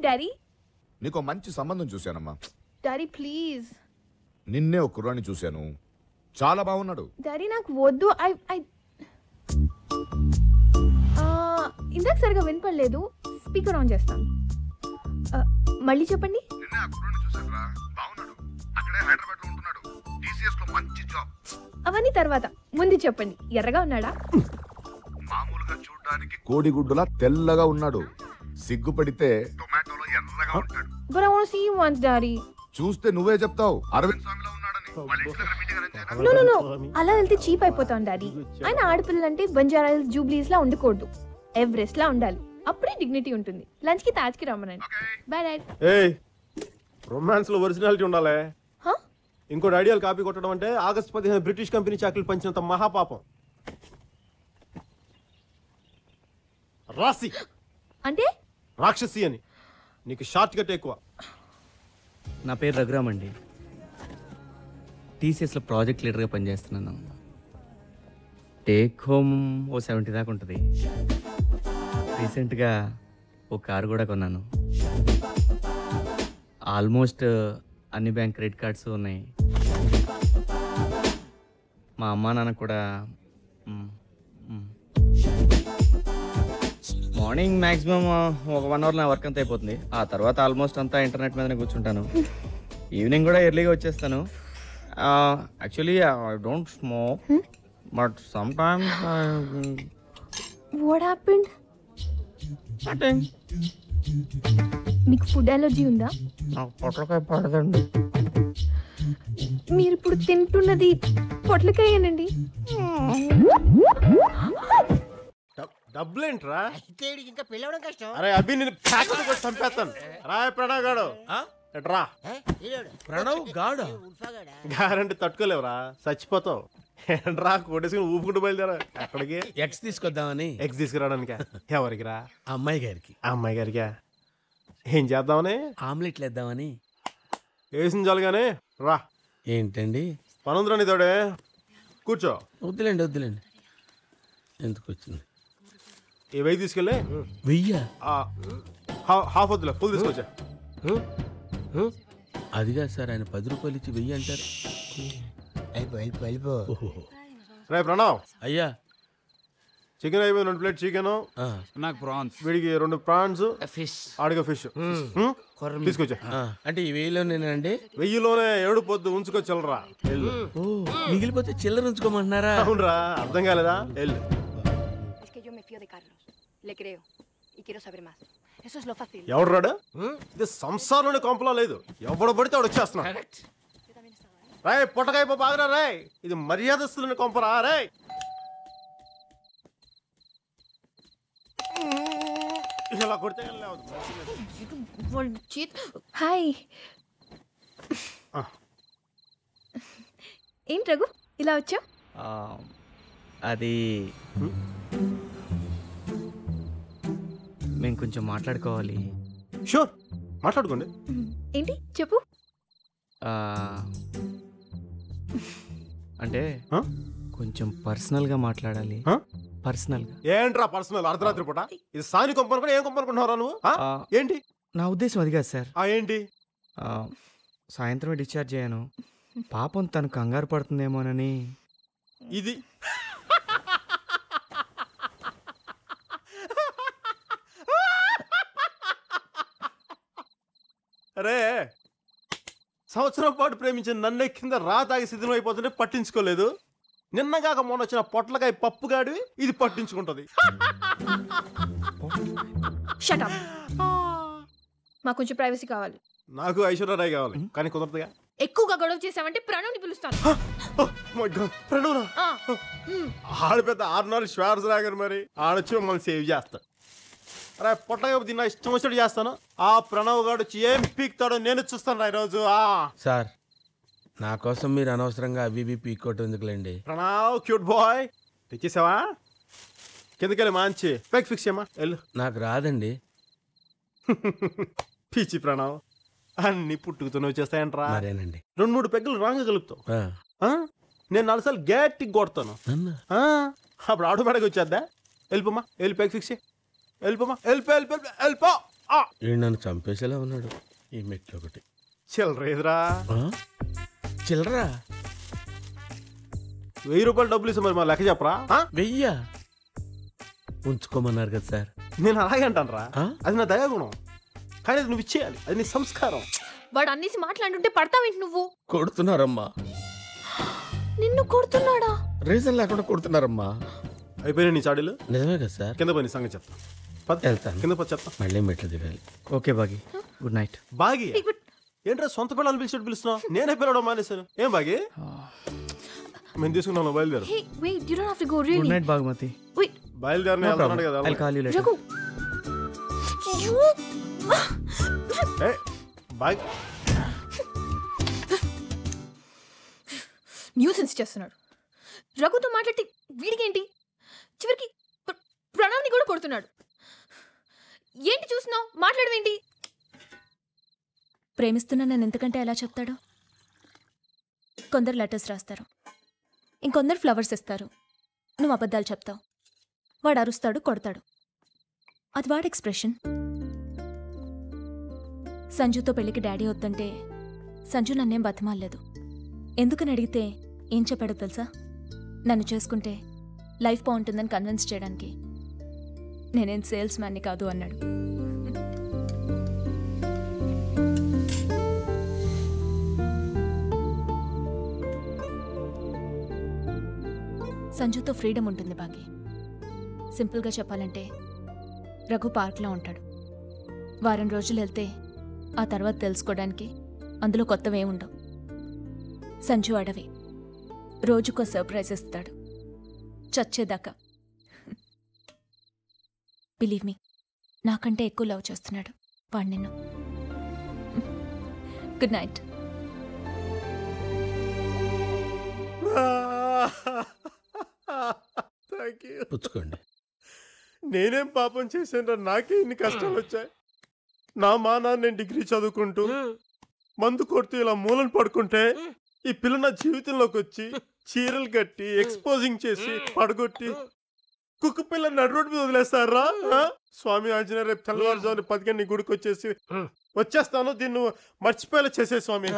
Daddy నీకు మంచి సంబంధం చూశానమ్మా. Daddy please. నిన్నే ఒక కుర్రాన్ని చూశాను, చాలా బాగున్నాడు. డాడీ నాకు వద్దు. ఇందాక సరిగా వినపడలేదు, స్పీకర్ ఆన్ చేస్తాను. మళ్ళీ చెప్పండి. అవన్నీ తర్వాత, ముందు చెప్పండి. ఎర్రగా ఉన్నాడా? మామూలుగా చూడడానికి కోడిగుడ్డులా తెల్లగా ఉన్నాడు. సిగ్గుపడితే టొమాటోలో ఎర్రగా ఉంటాడు. But I want to see you once, Daddy. చూస్తే నువ్వే చెప్తావు అరవింద్ స్వామిలో ఉన్నాడని. No. అలా వెళ్తే చీప్ అయిపోతాం డాడీ. ఆయన ఆడపిల్లలంటే బంజారా హిల్స్, జూబ్లీస్ లా ఉండకూడదు, ఎవరెస్ట్ లా ఉండాలి. అప్పుడే డిగ్నిటీ ఉంటుంది. లంచ్ కి తాజ్ కి రమ్మనండి. Bye daddy. ఏయ్, రొమాన్స్ లో ఒరిజినాలిటీ ఉండాలి. ఇంకోటి ఐడియాలు కాపీ కొట్టడం అంటే ఆగస్టు 15 బ్రిటిష్ కంపెనీ చాకరీలు పంచినంత మహాపాపం. రాసి అంటే రాక్షసి అని. నీకు షార్ట్ కట్ ఎక్కువ. నా పేరు రఘురామ్ అండి. టీసీఎస్లో ప్రాజెక్ట్ లీడర్గా పనిచేస్తున్నాను. టేక్ హోమ్ ఓ 70 దాకా ఉంటుంది. రీసెంట్గా ఓ కారు కూడా కొన్నాను. ఆల్మోస్ట్ అన్ని బ్యాంక్ క్రెడిట్ కార్డ్స్ ఉన్నాయి. మా అమ్మా నాన్న కూడా. మార్నింగ్ మ్యాక్సిమం ఒక 1 అవర్ నా వర్క్ అంతా అయిపోతుంది. ఆ తర్వాత ఆల్మోస్ట్ అంతా ఇంటర్నెట్ మీదనే కూర్చుంటాను. ఈవినింగ్ కూడా ఎర్లీగా వచ్చేస్తాను. Actually I don't smoke, but some times what happened? మీకు ఫుడ్ అలర్జీ ఉందా? నాకు పొట్లకాయ పడదండి. మీరు ఇప్పుడు తింటున్నది పొట్లకాయనండి. డబ్బులేంట్రా? ఇంకా పెళ్ళవడం కష్టం. అరే అభి, నేను చంపేస్తాను. రాయ ప్రణవ్ గాడు ఎట్రా. ప్రణవ్ గాడు గారంటే తట్టుకోలేవురా, చచ్చిపోతావు. రా కొట్టేసుకుని ఊపుకుంటూ బయలుదేరా. ఎక్కడికి? ఎక్స్ తీసుకొద్దామని. ఎక్స్ తీసుకురావడానికి? ఎవరికి రా? అమ్మాయి గారికి. అమ్మాయి గారికా? ఏం చేద్దామని? ఆమ్లెట్లు వేద్దామని. వేసిన చాలుగానే రా. ఏంటండి పనుందిరా నీతోడే, కూర్చో. వద్దులేండి ఎందుకు వచ్చింది? ఈ 1000 తీసుకెళ్ళి 1000 హాఫ్ వద్దులే, ఫుల్ తీసుకొచ్చా. అదిగా సార్, ఆయన 10 రూపాయలు ఇచ్చి 1000 అంటారు. రే ప్రణవ్, అయ్యా చికెన్ అయిపోయింది. 2 ప్లేట్ చికెన్, నాకు ప్రాన్స్, వీడికి 2 ప్రాన్స్, ఫిష్, ఆడిగా ఫిష్ తీసుకొచ్చా. అంటే ఈ 1000లోనేనండి? 1000లోనే 7 పొద్దు ఉంచుకొచ్చలరా. మిగిలిపోతే చిల్లర ఉంచుకోమంటున్నారా? అవునరా, అర్థం కాలేదా? వెళ్ళు. ఎవడు రాడు? ఇది సంసారంలోనే కొంపలా లేదు. ఎవడు పడితే వాడు వచ్చేస్తున్నా. రాయ్ పొట్టకాయ బాగరా రాయ్, ఇది మర్యాదస్తులని కొంపరా రాయ్. ఇలా కొడితే హాయ్. ఏంటి రఘు ఇలా వచ్చావు? అది మేము కొంచెం మాట్లాడుకోవాలి. షూర్, మాట్లాడుకోండి. ఏంటి చెప్పు. అంటే కొంచెం పర్సనల్గా మాట్లాడాలి. పర్సనల్గా? ఏంట్రా పర్సనల్? అర్ధరాత్రి పూట ఇది సాని కొంపనుకుని ఏం కొంపనుకుంటున్నారా నువ్వు? ఏంటి నా ఉద్దేశం అది కాదు సార్. ఏంటి? సాయంత్రం డిశ్చార్జ్ అయ్యాను. పాపం తను కంగారు పడుతుందేమోనని. ఇది అరే, సంవత్సరం పాటు ప్రేమించిన నన్ను కింద తాగి సిద్ధం అయిపోతుంటే పట్టించుకోలేదు. నిన్నగాక మొన్న వచ్చిన పొట్లకాయ పప్పు గాడివి ఇది పట్టించుకుంటది. Shut up. మాకు కొంచెం ప్రైవసీ కావాలి. నాకు ఐశ్వర్యరాయ్ కావాలి, కానీ కుదరదుగా. ఎక్కువగా గొడవ చేసావంటే ప్రణవ్ని పిలుస్తాను. ప్రణవ్ ఆడ పెద్ద ఆర్నాల్డ్ ష్వార్జ్నెగ్గర్, మరి ఆడొచ్చి మమ్మల్ని సేవ్ చేస్తా. అరే పొట్లకాయ దీన్ని ఇష్టం వచ్చినట్టు చేస్తాను. ఆ ప్రణవ్ గారు వచ్చి ఏం పీక్తాడో నేను చూస్తాను ఈరోజు. సార్, నా కోసం మీరు అనవసరంగా అవి పీక్కోవటం ఎందుకులేండి. ప్రణవ్ క్యూట్ బాయ్, తెచ్చేసావా? కిందకెళ్ళి మంచి పెగ్ ఫిక్స్ చేయమా. వెళ్ళు. నాకు రాదండి. పిచ్చి ప్రణవ్, అన్ని పుట్టుకుతూనే వచ్చేస్తాయంట్రా. మరేనండి. 2-3 పెగ్గులు రాంగ్ కలుపుతావు. నేను 4 సార్లు గట్టిగా కొడతాను. అప్పుడు ఆటోమేటిక్గా వచ్చేద్దా? వెళ్ళిపోమా, వెళ్ళి పెగ్ ఫిక్స్ చేయి. వెళ్ళిపోమా, వెళ్ళిపో. ఈడు నన్ను చంపేసేలా ఉన్నాడు. ఈ మెట్లు ఒకటి చిల్లరేదిరా. చిల్లరా 1000 రూపాయలు డబ్బులు ఇస్తే మరి మా లెక్క చెప్పరా? 1000 ఉంచుకోమన్నారు కదా సార్. నేను అలాగే అంటాను రా, అది నా దయాగుణం. కానీ అది నువ్వు ఇచ్చేయాలి, అది నీ సంస్కారం. వాడు అన్నేసి మాట్లాడుంటే పడతావేంటి నువ్వు? కొడుతున్నారమ్మా. నిన్ను కొడుతున్నాడా? రీజన్ లేకుండా కొడుతున్నారమ్మా. అయిపోయినా నీ చాడీలు? నిజమే కదా సార్. కింద పోయి నీ సంగతి చెప్తా. వెళ్తాను. కింద పోయి చెప్తా. మళ్ళీ మెట్లు దిగాలి. ఓకే బాగి, గుడ్ నైట్. బాగి ఏంట్రా సొంత పిల్లలు పిలిచి పిలుస్తున్నావు? నేనే పిలవడం మానేశాను. ఏం బాగి? మేము తీసుకున్నాను, బయలుదేరు. Hey, wait, you don't have to go really. Good night బాగుమతి. Wait. బయలుదేరని వెళ్తున్నాడు కదా. I'll call you later. Raghu. బాగి న్యూసెన్స్ చేస్తున్నాడు. రఘుతో మాట్లాడితే వీడికేంటి? చివరికి ప్రణవ్ని కూడా కొడుతున్నాడు. ఏంటి చూస్తున్నావు? మాట్లాడవేంటి? ప్రేమిస్తున్నా నన్ను ఎంతకంటే ఎలా చెప్తాడు? కొందరు లెటర్స్ రాస్తారు, ఇంకొందరు ఫ్లవర్స్ ఇస్తారు. నువ్వు అబద్ధాలు చెప్తావు. వాడు అరుస్తాడు, కొడతాడు. అది వాడి ఎక్స్ప్రెషన్. సంజుతో పెళ్లికి డాడీ వద్దంటే సంజు నన్నేం బతిమాలలేదు. ఎందుకని అడిగితే ఏం చెప్పాడో తెలుసా? నన్ను చేసుకుంటే లైఫ్ బాగుంటుందని కన్విన్స్ చేయడానికి. నేనేం సేల్స్ మ్యాన్ని కాదు అన్నాడు. సంజుతో ఫ్రీడమ్ ఉంటుంది బాగి. సింపుల్గా చెప్పాలంటే రఘు పార్క్లో ఉంటాడు. వారం రోజులు వెళ్తే ఆ తర్వాత తెలుసుకోవడానికి అందులో కొత్తవేముండవు. సంజు అడవి, రోజుకో సర్ప్రైజ్ ఇస్తాడు, చచ్చేదాకా. బిలీవ్ మీ, నాకంటే ఎక్కువ లవ్ చేస్తున్నాడు వాడు నిన్ను. Good night. పుచ్చుకోండి. నేనేం పాపం చేశాను? నాకే ఇన్ని కష్టాలు వచ్చాయి. నా నాన్న నేను డిగ్రీ చదువుకుంటూ మందు కొడుతూ ఇలా మూలను పడుకుంటే ఈ పిల్ల నా జీవితంలోకి వచ్చి చీరలు కట్టి ఎక్స్పోజింగ్ చేసి పడగొట్టి కుక్క పిల్ల నడు రోడ్డు మీద వదిలేస్తారా? స్వామి ఆంజనేయ రేపు తెల్లవారుజామున 10 గంటల గుడికి వచ్చేసి వచ్చేస్తాను, దీన్ని మర్చిపోయేలా చేసే స్వామి.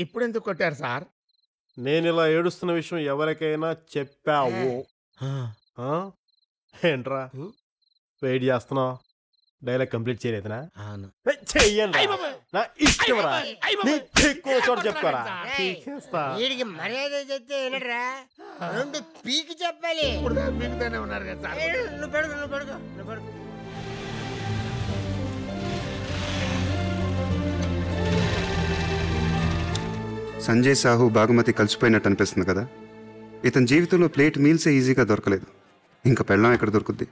ఇప్పుడు ఎందుకు కొట్టారు సార్? నేను ఇలా ఏడుస్తున్న విషయం ఎవరికైనా చెప్పావు? ఏంట్రా వెయిట్ చేస్తున్నావు? డైలాగ్ కంప్లీట్ చేయలేదునా? చెయ్యండి, నా ఇష్టంరా. ఎక్కువ చోట చెప్తారా? వీడికి మర్యాద చెప్తే ఏనట్రా, 2 పీకి చెప్పాలి. ఉన్నారు కదా సార్. నువ్వు పడుకో. సంజయ్ సాహు బాగుమతి కలిసిపోయినట్టు అనిపిస్తుంది కదా. ఇతని జీవితంలో ప్లేట్ మీల్సే ఈజీగా దొరకలేదు, ఇంకా పెళ్ళం ఎక్కడ దొరుకుద్ది?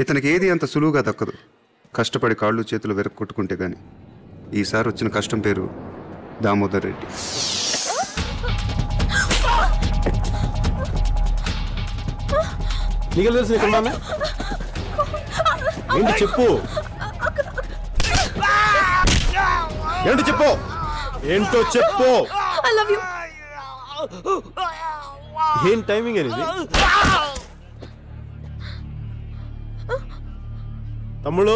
ఇతనికి ఏది అంత సులువుగా దక్కదు. కష్టపడి కాళ్ళు చేతులు వెరక్కొట్టుకుంటే గాని. ఈసారి వచ్చిన కష్టం పేరు దామోదర్ రెడ్డి. నీకు తెలుసు ఏంటి చెప్పు? ఏంటో చెప్పు, ఏంటో చెప్పు. I love you. ఏం టైమింగ్ అనేది? తమ్ముడు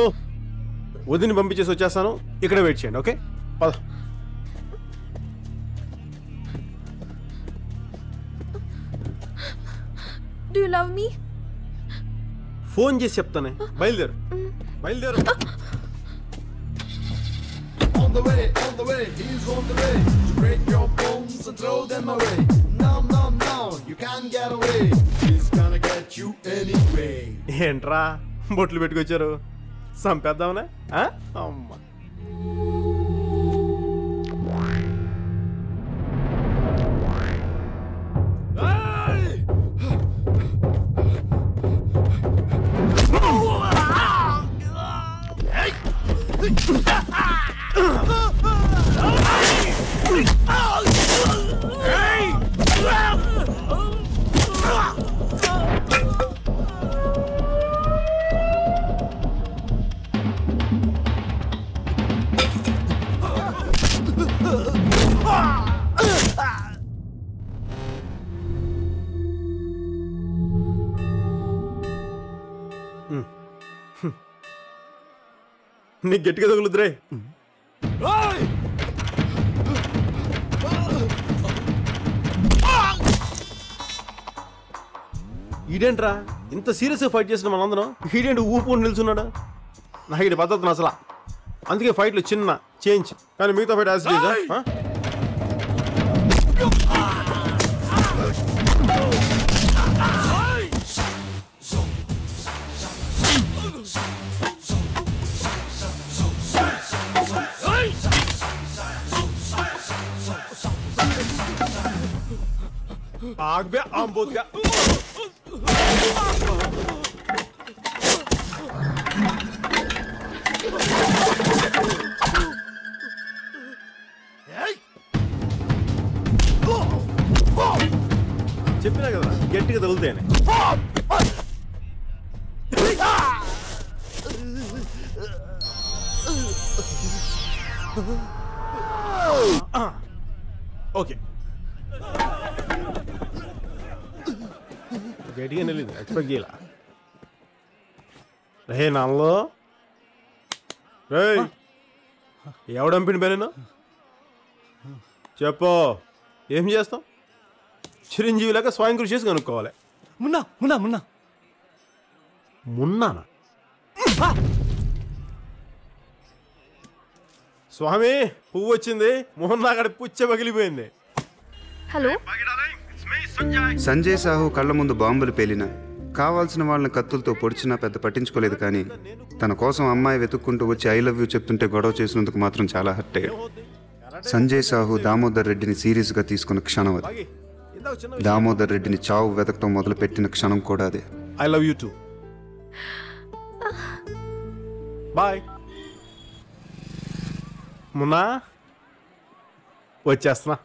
వదిని పంపించేసి వచ్చేస్తాను, ఇక్కడ వెయిట్ చేయండి. ఓకే పద. Do you love me? Phone చేసి చెప్తానే. బయలుదేరు. On the way, he's on the way to break your bones and throw them away. No, you can't get away. He's gonna get you anyway. ఏంట్రా బొట్లు పెట్టుకొచ్చారు? సంపేద్దామనే? అమ్మా నీకు గట్టిగా తగులుద్దురే. ఈడేంట్రా ఇంత సీరియస్గా ఫైట్ చేసిన మనందరం ఈడేంటి ఊపుకొని నిల్చున్నాడు? నాకు ఇది పద్ధతి అసలు. అందుకే ఫైట్లు చిన్న చేంజ్, కానీ మిగతా ఫైట్ యాజ్ ఇట్ ఈజ్. आग बे आम बोत गया. చెప్పినా కదా గట్టిగా తగులుతాయని. ఓకే గట్టిగా వెళ్ళింది, ఎక్స్పెక్ట్ చేయాల. రే నాలో రే ఎవడంపిన పేరేనా చెప్పు. ఏం చేస్తాం? చిరంజీవి లాగా స్వయం కృషి చేసి కనుక్కోవాలి. మున్నా మున్నా మున్నా మున్నానా? స్వామి పువ్వు వచ్చింది, మొహన్ అక్కడ పుచ్చ పగిలిపోయింది. హలో, సంజయ్ సాహు కళ్ళ ముందు బాంబులు పేలినా, కావాల్సిన వాళ్ళని కత్తులతో పొడిచినా పెద్ద పట్టించుకోలేదు. కానీ తన కోసం అమ్మాయి వెతుక్కుంటూ వచ్చి ఐ లవ్ యూ చెప్తుంటే గొడవ చేసినందుకు మాత్రం చాలా హర్ట్ అయ్యాడు. సంజయ్ సాహు దామోదర్ రెడ్డిని సీరియస్గా తీసుకున్న క్షణం అది. దామోదర్ రెడ్డిని చావు వెతకటం మొదలుపెట్టిన క్షణం కూడా అదే. I love you too. Bye. Munna వచ్చేస్తున్నా.